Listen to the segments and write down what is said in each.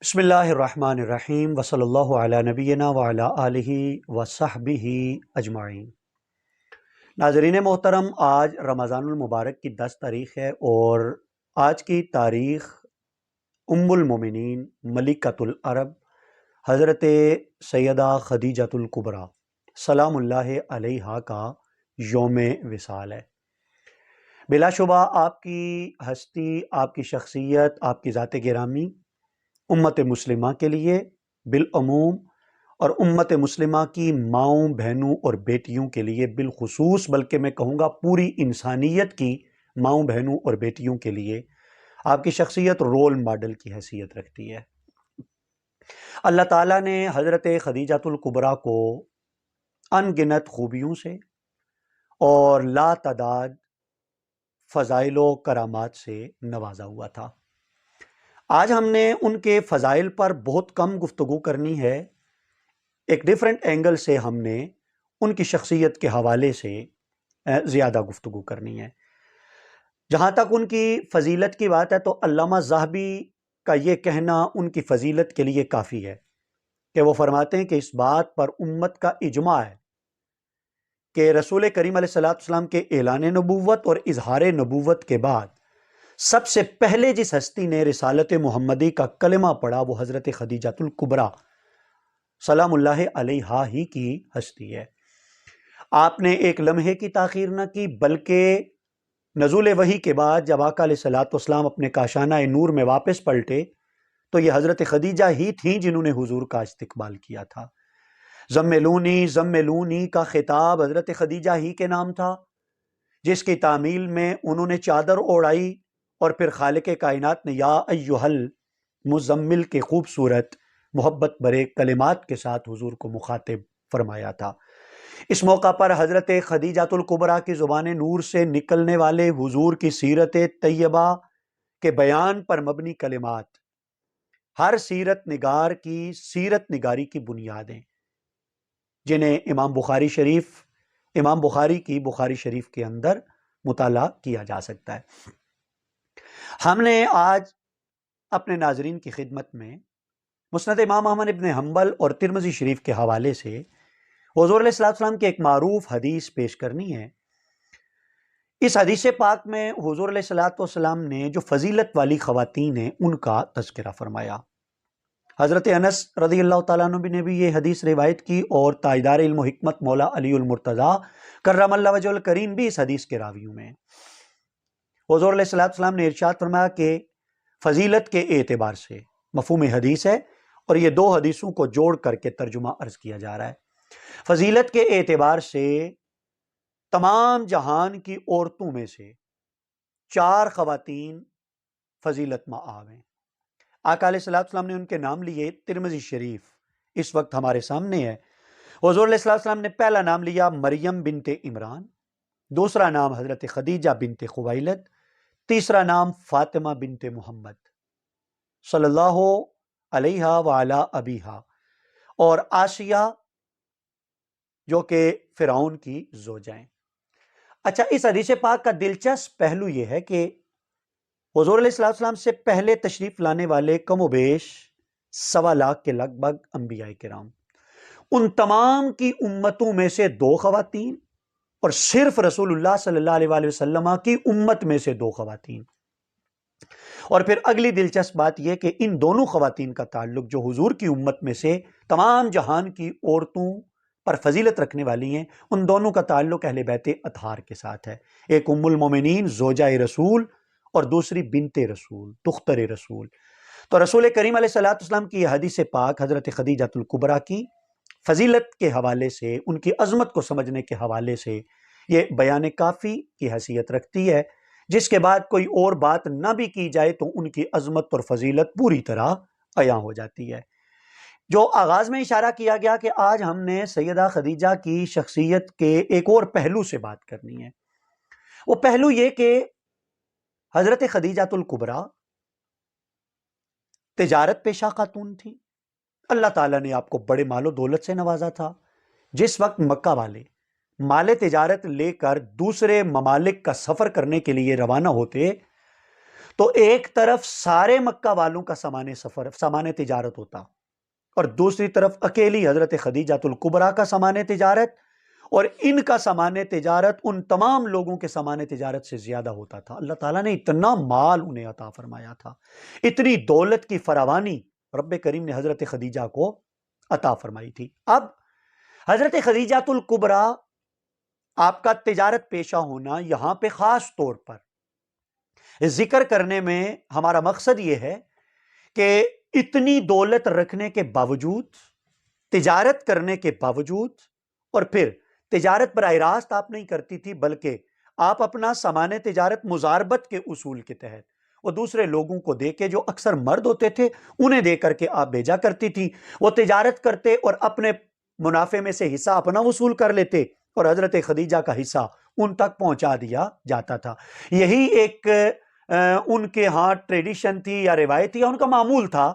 بسم اللہ الرحمن الرحیم وصلی اللہ علی نبینا وعلی آلہ وصحبہ اجمعین۔ ناظرین محترم، آج رمضان المبارک کی 10 تاریخ ہے اور آج کی تاریخ ام المومنین ملکۃ العرب حضرت سیدہ خدیجۃ الکبریٰ سلام اللہ علیہا کا یوم وصال ہے۔ بلا شبہ آپ کی ہستی، آپ کی شخصیت، آپ کی ذات گرامی امت مسلمہ کے لیے بالعموم اور امت مسلمہ کی ماؤں، بہنوں اور بیٹیوں کے لیے بالخصوص، بلکہ میں کہوں گا پوری انسانیت کی ماؤں، بہنوں اور بیٹیوں کے لیے آپ کی شخصیت رول ماڈل کی حیثیت رکھتی ہے۔ اللہ تعالیٰ نے حضرت خدیجۃ الکبریٰ کو ان گنت خوبیوں سے اور لا تعداد فضائل و کرامات سے نوازا ہوا تھا۔ آج ہم نے ان کے فضائل پر بہت کم گفتگو کرنی ہے، ایک ڈیفرنٹ اینگل سے ہم نے ان کی شخصیت کے حوالے سے زیادہ گفتگو کرنی ہے۔ جہاں تک ان کی فضیلت کی بات ہے تو علامہ ذہبی کا یہ کہنا ان کی فضیلت کے لیے کافی ہے کہ وہ فرماتے ہیں کہ اس بات پر امت کا اجماع ہے کہ رسول کریم علیہ السلام کے اعلان نبوت اور اظہار نبوت کے بعد سب سے پہلے جس ہستی نے رسالت محمدی کا کلمہ پڑھا وہ حضرت خدیجۃ الکبریٰ سلام اللہ علیہا ہی کی ہستی ہے۔ آپ نے ایک لمحے کی تاخیر نہ کی، بلکہ نزول وحی کے بعد جب آقا علیہ السلام اپنے کاشانہ نور میں واپس پلٹے تو یہ حضرت خدیجہ ہی تھیں جنہوں نے حضور کا استقبال کیا تھا۔ زملونی زملونی کا خطاب حضرت خدیجہ ہی کے نام تھا، جس کی تعمیل میں انہوں نے چادر اوڑھائی اور پھر خالق کائنات نے یا ایہا المزمل کے خوبصورت محبت برے کلمات کے ساتھ حضور کو مخاطب فرمایا تھا۔ اس موقع پر حضرت خدیجۃ الکبریٰ کی زبان نور سے نکلنے والے حضور کی سیرت طیبہ کے بیان پر مبنی کلمات ہر سیرت نگار کی سیرت نگاری کی بنیادیں، جنہیں امام بخاری کی بخاری شریف کے اندر مطالعہ کیا جا سکتا ہے۔ ہم نے آج اپنے ناظرین کی خدمت میں مسند امام احمد ابن حنبل اور ترمذی شریف کے حوالے سے حضور علیہ السلام کی ایک معروف حدیث پیش کرنی ہے۔ اس حدیث پاک میں حضور علیہ السلام نے جو فضیلت والی خواتین ہیں ان کا تذکرہ فرمایا۔ حضرت انس رضی اللہ تعالیٰ عنہ نے بھی یہ حدیث روایت کی اور تاجدار علم و حکمت مولا علی المرتضیٰ کرم اللہ وجہ الکریم بھی اس حدیث کے راویوں میں۔ حضور علیہ السلام نے ارشاد فرمایا کہ فضیلت کے اعتبار سے مفہوم حدیث ہے اور یہ دو حدیثوں کو جوڑ کر کے ترجمہ عرض کیا جا رہا ہے۔ فضیلت کے اعتبار سے تمام جہان کی عورتوں میں سے 4 خواتین فضیلت مآب ہیں۔ آقا علیہ السلام نے ان کے نام لیے، ترمذی شریف اس وقت ہمارے سامنے ہے۔ حضور علیہ السلام نے پہلا نام لیا مریم بنت عمران، دوسرا نام حضرت خدیجہ بنت خویلد، تیسرا نام فاطمہ بنت محمد صلی اللہ علیہ وعلی ابیہا، اور آسیہ جو کہ فرعون کی زوجہ ہیں۔ اچھا، اس حدیث پاک کا دلچسپ پہلو یہ ہے کہ حضور علیہ السلام سے پہلے تشریف لانے والے کم و بیش 1.25 لاکھ کے لگ بھگ انبیاء کرام، ان تمام کی امتوں میں سے 2 خواتین اور صرف رسول اللہ صلی اللہ علیہ وآلہ وسلم کی امت میں سے 2 خواتین۔ اور پھر اگلی دلچسپ بات یہ کہ ان دونوں خواتین کا تعلق جو حضور کی امت میں سے تمام جہان کی عورتوں پر فضیلت رکھنے والی ہیں، ان دونوں کا تعلق اہل بیت اطہار کے ساتھ ہے۔ ایک ام المومنین زوجہ رسول اور دوسری بنت رسول، دختر رسول۔ تو رسول کریم علیہ السلام کی یہ حدیث پاک حضرت خدیجۃ الکبریٰ کی فضیلت کے حوالے سے، ان کی عظمت کو سمجھنے کے حوالے سے یہ بیان کافی کی حیثیت رکھتی ہے، جس کے بعد کوئی اور بات نہ بھی کی جائے تو ان کی عظمت اور فضیلت پوری طرح عیاں ہو جاتی ہے۔ جو آغاز میں اشارہ کیا گیا کہ آج ہم نے سیدہ خدیجہ کی شخصیت کے ایک اور پہلو سے بات کرنی ہے، وہ پہلو یہ کہ حضرت خدیجۃ الکبریٰ تجارت پیشہ خاتون تھی۔ اللہ تعالیٰ نے آپ کو بڑے مال و دولت سے نوازا تھا۔ جس وقت مکہ والے مال تجارت لے کر دوسرے ممالک کا سفر کرنے کے لیے روانہ ہوتے تو ایک طرف سارے مکہ والوں کا سامان تجارت ہوتا، اور دوسری طرف اکیلی حضرت خدیجہ الکبریٰ کا سامان تجارت، اور ان کا سامان تجارت ان تمام لوگوں کے سامان تجارت سے زیادہ ہوتا تھا۔ اللہ تعالیٰ نے اتنا مال انہیں عطا فرمایا تھا، اتنی دولت کی فراوانی رب کریم نے حضرت خدیجہ کو عطا فرمائی تھی۔ اب حضرت خدیجہ الکبریٰ، آپ کا تجارت پیشہ ہونا یہاں پہ خاص طور پر ذکر کرنے میں ہمارا مقصد یہ ہے کہ اتنی دولت رکھنے کے باوجود، تجارت کرنے کے باوجود، اور پھر تجارت براہ راست آپ نہیں کرتی تھی، بلکہ آپ اپنا سامان تجارت مزاربت کے اصول کے تحت وہ دوسرے لوگوں کو دے کے، جو اکثر مرد ہوتے تھے انہیں دے کر کے آپ بھیجا کرتی تھی۔ وہ تجارت کرتے اور اپنے منافع میں سے حصہ اپنا وصول کر لیتے، اور حضرت خدیجہ کا حصہ ان تک پہنچا دیا جاتا تھا۔ یہی ایک ان کے ہاں ٹریڈیشن تھی یا روایت تھی یا ان کا معمول تھا۔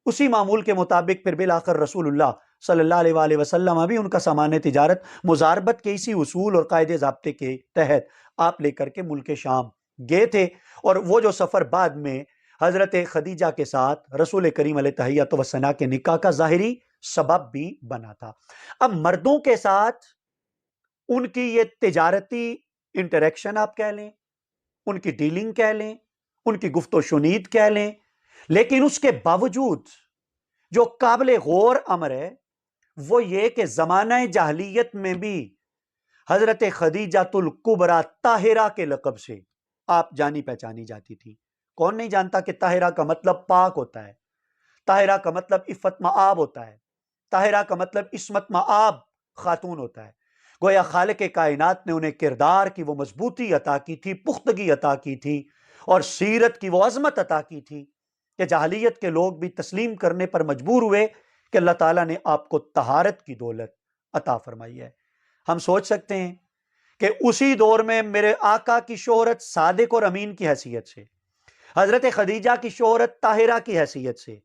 اسی معمول کے مطابق پھر بالآخر رسول اللہ صلی اللہ علیہ وآلہ وسلم ابھی ان کا سامان تجارت مزاربت کے اسی اصول اور قاعدے ضابطے کے تحت آپ لے کر کے ملک شام گئے تھے، اور وہ جو سفر بعد میں حضرت خدیجہ کے ساتھ رسول کریم علیہ تحیۃ و ثنا کے نکاح کا ظاہری سبب بھی بنا تھا۔ اب مردوں کے ساتھ ان کی یہ تجارتی انٹریکشن آپ کہہ لیں، ان کی ڈیلنگ کہہ لیں، ان کی گفت و شنید کہہ لیں، لیکن اس کے باوجود جو قابل غور امر ہے وہ یہ کہ زمانہ جاہلیت میں بھی حضرت خدیجہ الکبریٰ طاہرہ کے لقب سے آپ جانی پہچانی جاتی تھی۔ کون نہیں جانتا کہ طاہرہ کا مطلب پاک ہوتا ہے، طاہرہ کا مطلب عفت مآب ہوتا ہے، طاہرہ کا مطلب عصمت مآب خاتون ہوتا ہے۔ گویا خالق کائنات نے انہیں کردار کی وہ مضبوطی عطا کی تھی، پختگی عطا کی تھی، اور سیرت کی وہ عظمت عطا کی تھی کہ جاہلیت کے لوگ بھی تسلیم کرنے پر مجبور ہوئے کہ اللہ تعالیٰ نے آپ کو طہارت کی دولت عطا فرمائی ہے۔ ہم سوچ سکتے ہیں کہ اسی دور میں میرے آقا کی شہرت صادق اور امین کی حیثیت سے، حضرت خدیجہ کی شہرت طاہرہ کی حیثیت سے،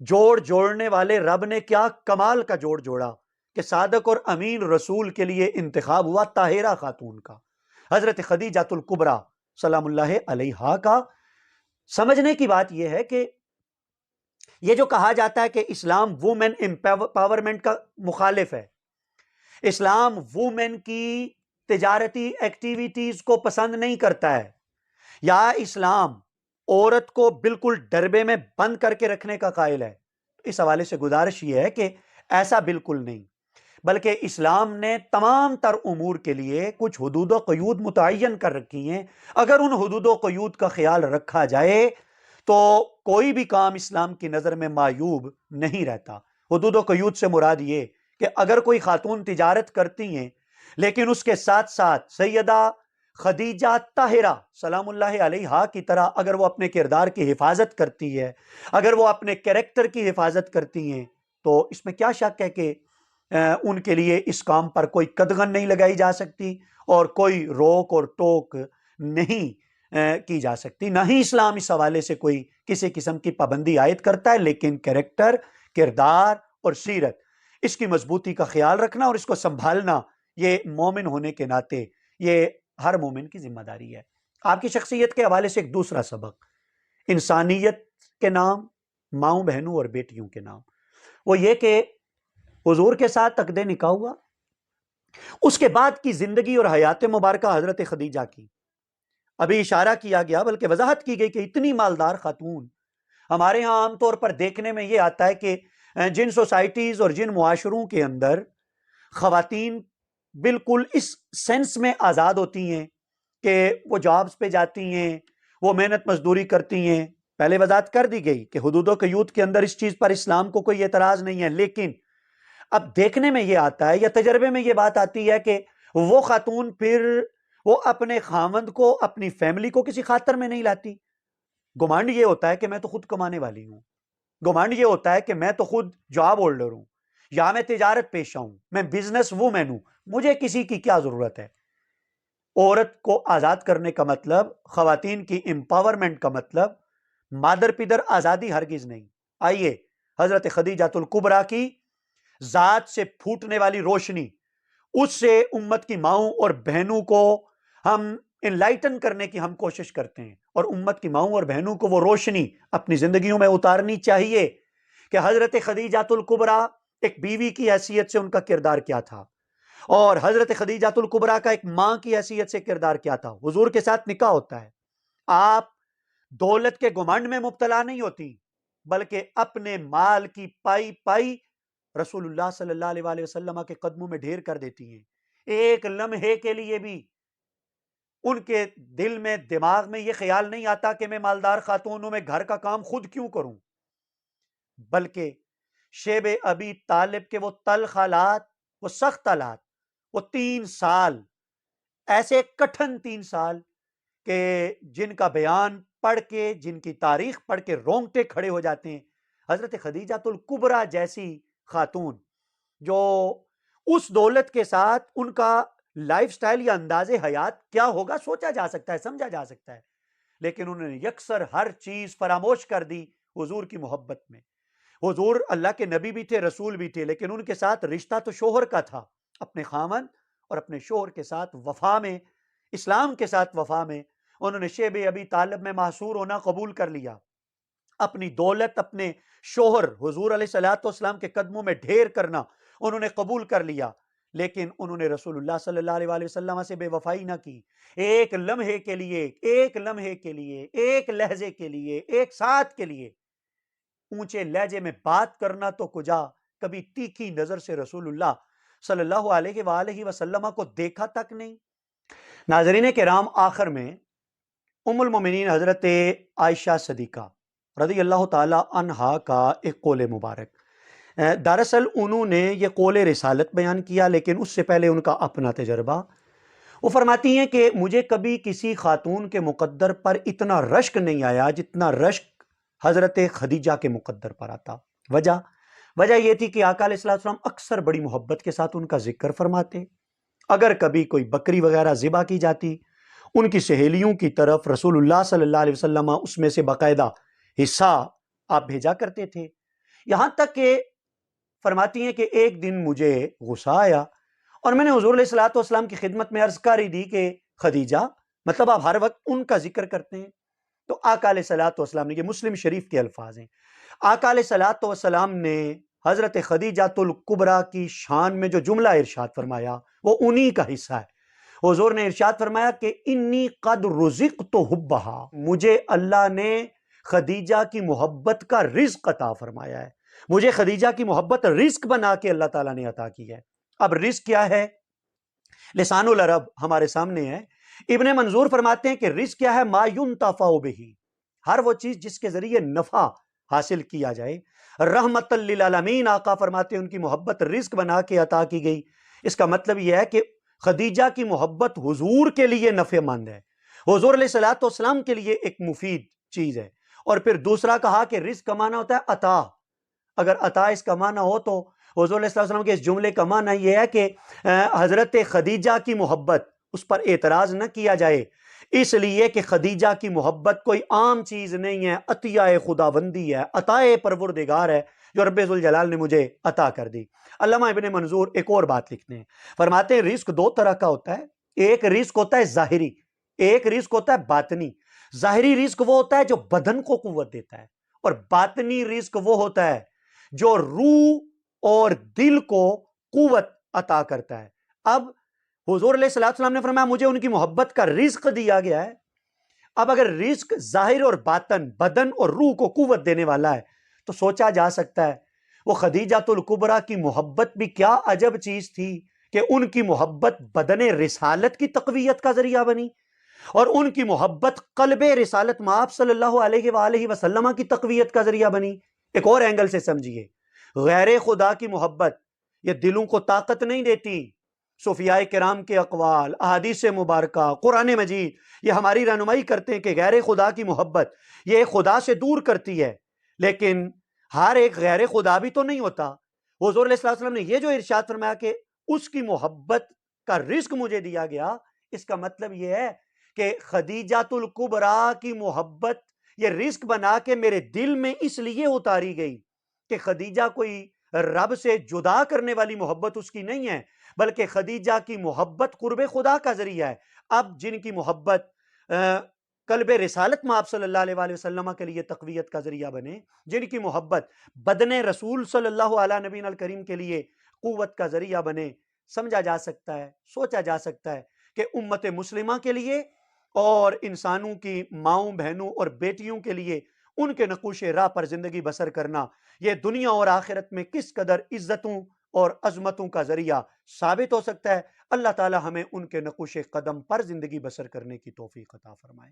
جوڑنے والے رب نے کیا کمال کا جوڑا کہ صادق اور امین رسول کے لیے انتخاب ہوا طاہرہ خاتون کا، حضرت خدیجہ الکبریٰ سلام اللہ علیہا کا۔ سمجھنے کی بات یہ ہے کہ یہ جو کہا جاتا ہے کہ اسلام وومن امپاورمنٹ کا مخالف ہے، اسلام وومن کی تجارتی ایکٹیویٹیز کو پسند نہیں کرتا ہے، یا اسلام عورت کو بالکل ڈربے میں بند کر کے رکھنے کا قائل ہے، اس حوالے سے گزارش یہ ہے کہ ایسا بالکل نہیں، بلکہ اسلام نے تمام تر امور کے لیے کچھ حدود و قیود متعین کر رکھی ہیں۔ اگر ان حدود و قیود کا خیال رکھا جائے تو کوئی بھی کام اسلام کی نظر میں معیوب نہیں رہتا۔ حدود و قیود سے مراد یہ کہ اگر کوئی خاتون تجارت کرتی ہیں لیکن اس کے ساتھ ساتھ سیدہ خدیجہ طاہرہ سلام اللہ علیہا کی طرح اگر وہ اپنے کردار کی حفاظت کرتی ہے، اگر وہ اپنے کریکٹر کی حفاظت کرتی ہیں، تو اس میں کیا شک ہے کہ ان کے لیے اس کام پر کوئی قدغن نہیں لگائی جا سکتی اور کوئی روک اور ٹوک نہیں کی جا سکتی۔ نہ ہی اسلام اس حوالے سے کوئی کسی قسم کی پابندی عائد کرتا ہے، لیکن کریکٹر، کردار اور سیرت، اس کی مضبوطی کا خیال رکھنا اور اس کو سنبھالنا، یہ مومن ہونے کے ناطے یہ ہر مومن کی ذمہ داری ہے۔ آپ کی شخصیت کے حوالے سے ایک دوسرا سبق، انسانیت کے نام، ماؤں بہنوں اور بیٹیوں کے نام، وہ یہ کہ حضور کے ساتھ عقد نکاح ہوا، اس کے بعد کی زندگی اور حیات مبارکہ حضرت خدیجہ کی ابھی اشارہ کیا گیا، بلکہ وضاحت کی گئی کہ اتنی مالدار خاتون ہمارے ہاں عام طور پر دیکھنے میں یہ آتا ہے کہ جن سوسائٹیز اور جن معاشروں کے اندر خواتین بالکل اس سینس میں آزاد ہوتی ہیں کہ وہ جابز پہ جاتی ہیں، وہ محنت مزدوری کرتی ہیں، پہلے وضاحت کر دی گئی کہ حدود و قیود کے اندر اس چیز پر اسلام کو کوئی اعتراض نہیں ہے، لیکن اب دیکھنے میں یہ آتا ہے یا تجربے میں یہ بات آتی ہے کہ وہ خاتون پھر وہ اپنے خاوند کو، اپنی فیملی کو کسی خاطر میں نہیں لاتی۔ گمانڈ یہ ہوتا ہے کہ میں تو خود کمانے والی ہوں، گمانڈ یہ ہوتا ہے کہ میں تو خود جاب ہولڈر ہوں، یا میں تجارت پیشہ ہوں، میں بزنس وومن ہوں، مجھے کسی کی کیا ضرورت ہے۔ عورت کو آزاد کرنے کا مطلب، خواتین کی امپاورمنٹ کا مطلب مادر پدر آزادی ہرگز نہیں۔ آئیے حضرت خدیجہ الکبریٰ کی ذات سے پھوٹنے والی روشنی، اس سے امت کی ماؤں اور بہنوں کو ہم انلائٹن کرنے کی ہم کوشش کرتے ہیں، اور امت کی ماؤں اور بہنوں کو وہ روشنی اپنی زندگیوں میں اتارنی چاہیے کہ حضرت خدیجۃ الکبریٰ ایک بیوی کی حیثیت سے ان کا کردار کیا تھا، اور حضرت خدیجۃ الکبریٰ کا ایک ماں کی حیثیت سے کردار کیا تھا۔ حضور کے ساتھ نکاح ہوتا ہے، آپ دولت کے گھمنڈ میں مبتلا نہیں ہوتی، بلکہ اپنے مال کی پائی پائی رسول اللہ صلی اللہ علیہ وآلہ وسلم کے قدموں میں ڈھیر کر دیتی ہیں۔ ایک لمحے کے لیے بھی ان کے دل میں دماغ میں یہ خیال نہیں آتا کہ میں مالدار خاتونوں میں گھر کا کام خود کیوں کروں، بلکہ شیب ابی طالب کے وہ تلخ حالات، وہ سخت حالات، وہ 3 سال ایسے کٹھن 3 سال کہ جن کا بیان پڑھ کے، جن کی تاریخ پڑھ کے رونگٹے کھڑے ہو جاتے ہیں۔ حضرت خدیجۃ الکبریٰ جیسی خاتون جو اس دولت کے ساتھ ان کا لائف سٹائل یا انداز حیات کیا ہوگا سوچا جا سکتا ہے، سمجھا جا سکتا ہے، لیکن انہوں نے یکسر ہر چیز فراموش کر دی حضور کی محبت میں۔ حضور اللہ کے نبی بھی تھے، رسول بھی تھے، لیکن ان کے ساتھ رشتہ تو شوہر کا تھا، اپنے خامن اور اپنے شوہر کے ساتھ وفا میں، اسلام کے ساتھ وفا میں انہوں نے شیب ابی طالب میں محصور ہونا قبول کر لیا، اپنی دولت اپنے شوہر حضور علیہ الصلوۃ والسلام کے قدموں میں ڈھیر کرنا انہوں نے قبول کر لیا، لیکن انہوں نے رسول اللہ صلی اللہ علیہ وآلہ وسلم سے بے وفائی نہ کی۔ ایک لمحے کے لیے، ایک لمحے کے لیے، ایک لہجے کے لیے، ایک ساتھ کے لیے اونچے لہجے میں بات کرنا تو کجا، کبھی تیکھی نظر سے رسول اللہ صلی اللہ علیہ وآلہ وسلم کو دیکھا تک نہیں۔ ناظرین کرام، آخر میں ام المومنین حضرت عائشہ صدیقہ رضی اللہ تعالی عنہا کا ایک قول مبارک، دراصل انہوں نے یہ قول رسالت بیان کیا، لیکن اس سے پہلے ان کا اپنا تجربہ۔ وہ فرماتی ہیں کہ مجھے کبھی کسی خاتون کے مقدر پر اتنا رشک نہیں آیا جتنا رشک حضرت خدیجہ کے مقدر پر آتا۔ وجہ یہ تھی کہ آقا علیہ السلام اکثر بڑی محبت کے ساتھ ان کا ذکر فرماتے۔ اگر کبھی کوئی بکری وغیرہ ذبح کی جاتی، ان کی سہیلیوں کی طرف رسول اللہ صلی اللہ علیہ وسلم اس میں سے باقاعدہ حصہ آپ بھیجا کرتے تھے، یہاں تک کہ فرماتی ہیں کہ ایک دن مجھے غصہ آیا اور میں نے حضور علیہ الصلوۃ والسلام کی خدمت میں عرض کاری دی کہ خدیجہ، مطلب آپ ہر وقت ان کا ذکر کرتے ہیں؟ تو آقا علیہ الصلوۃ والسلام نے، یہ مسلم شریف کے الفاظ ہیں، آقا علیہ الصلوۃ والسلام نے حضرت خدیجۃ الکبریٰ کی شان میں جو جملہ ارشاد فرمایا وہ انہی کا حصہ ہے۔ حضور نے ارشاد فرمایا کہ انی قد رزقت حبہا، مجھے اللہ نے خدیجہ کی محبت کا رزق عطا فرمایا ہے، مجھے خدیجہ کی محبت رزق بنا کے اللہ تعالیٰ نے عطا کی ہے۔ اب رزق کیا ہے؟ لسان العرب ہمارے سامنے ہے، ابن منظور فرماتے ہیں کہ رزق کیا ہے؟ ما ينتفع به، ہر وہ چیز جس کے ذریعے نفع حاصل کیا جائے۔ رحمت للعالمین، آقا فرماتے ہیں ان کی محبت رزق بنا کے عطا کی گئی۔ اس کا مطلب یہ ہے کہ خدیجہ کی محبت حضور کے لیے نفع مند ہے، حضور علیہ الصلوۃ والسلام کے لیے ایک مفید چیز ہے۔ اور پھر دوسرا کہا کہ رزق کا معنی ہوتا ہے عطا۔ اگر عطا اس کا معنی ہو تو حضور علیہ السلام کے اس جملے کا معنی یہ ہے کہ حضرت خدیجہ کی محبت، اس پر اعتراض نہ کیا جائے، اس لیے کہ خدیجہ کی محبت کوئی عام چیز نہیں ہے، عطیہ خداوندی ہے، عطائے پروردگار ہے جو رب ذوالجلال نے مجھے عطا کر دی۔ علامہ ابن منظور ایک اور بات لکھتے ہیں، فرماتے ہیں رزق 2 طرح کا ہوتا ہے، ایک رزق ہوتا ہے ظاہری، ایک رزق ہوتا ہے باطنی۔ ظاہری رزق وہ ہوتا ہے جو بدن کو قوت دیتا ہے، اور باطنی رزق وہ ہوتا ہے جو روح اور دل کو قوت عطا کرتا ہے۔ اب حضور علیہ السلام نے فرمایا مجھے ان کی محبت کا رزق دیا گیا ہے۔ اب اگر رزق ظاہر اور باطن، بدن اور روح کو قوت دینے والا ہے تو سوچا جا سکتا ہے وہ خدیجۃ الکبریٰ کی محبت بھی کیا عجب چیز تھی کہ ان کی محبت بدن رسالت کی تقویت کا ذریعہ بنی، اور ان کی محبت قلب رسالت مآب صلی اللہ علیہ وآلہ وسلم کی تقویت کا ذریعہ بنی۔ ایک اور اینگل سے سمجھیے، غیر خدا کی محبت یہ دلوں کو طاقت نہیں دیتی۔ صوفیاء کرام کے اقوال، احادیث مبارکہ، قرآن مجید یہ ہماری رہنمائی کرتے ہیں کہ غیر خدا کی محبت یہ خدا سے دور کرتی ہے، لیکن ہر ایک غیر خدا بھی تو نہیں ہوتا۔ حضور علیہ السلام نے یہ جو ارشاد فرمایا کہ اس کی محبت کا رزق مجھے دیا گیا، اس کا مطلب یہ ہے کہ خدیجۃ الکبریٰ کی محبت یہ رزق بنا کے میرے دل میں اس لیے اتاری گئی کہ خدیجہ کوئی رب سے جدا کرنے والی محبت اس کی نہیں ہے، بلکہ خدیجہ کی محبت قرب خدا کا ذریعہ ہے۔ اب جن کی محبت قلب رسالت میں آپ صلی اللہ علیہ وآلہ وسلم کے لیے تقویت کا ذریعہ بنے، جن کی محبت بدن رسول صلی اللہ علیہ نبی الکریم کے لیے قوت کا ذریعہ بنے، سمجھا جا سکتا ہے، سوچا جا سکتا ہے کہ امت مسلمہ کے لیے اور انسانوں کی ماؤں بہنوں اور بیٹیوں کے لیے ان کے نقوش راہ پر زندگی بسر کرنا یہ دنیا اور آخرت میں کس قدر عزتوں اور عظمتوں کا ذریعہ ثابت ہو سکتا ہے۔ اللہ تعالی ہمیں ان کے نقوش قدم پر زندگی بسر کرنے کی توفیق عطا فرمائے۔